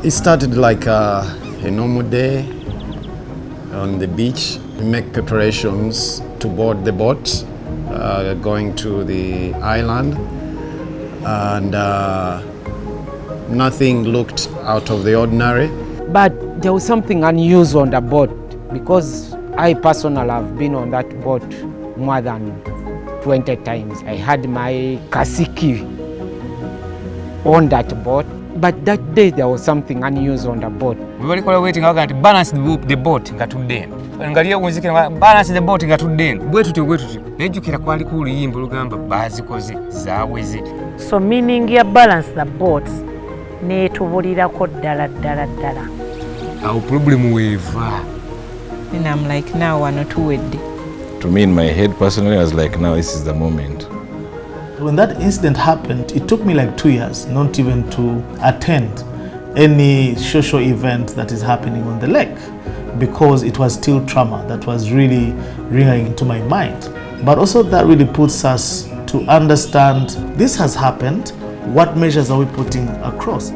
It started like a normal day on the beach. We make preparations to board the boat, going to the island, and nothing looked out of the ordinary. But there was something unusual on the boat because I personally have been on that boat more than 20 times. I had my kasiki on that boat, but that day there was something unusual on the boat. We were waiting to balance the boat nga tudden. Ngaliyo kunzikira balance the boat nga tudden. Bwetuti. Ejukira kwali ku luyimbo lugamba bazikoze zaweze. So meaning ya balance the boat ne tubulirako ddala. Our problem weva. And I'm like now we're not ready. To me, in my head personally, I was like, now this is the moment. When that incident happened, it took me like 2 years not even to attend any social event that is happening on the lake because it was still trauma that was really ringing into my mind. But also that really puts us to understand this has happened, what measures are we putting across?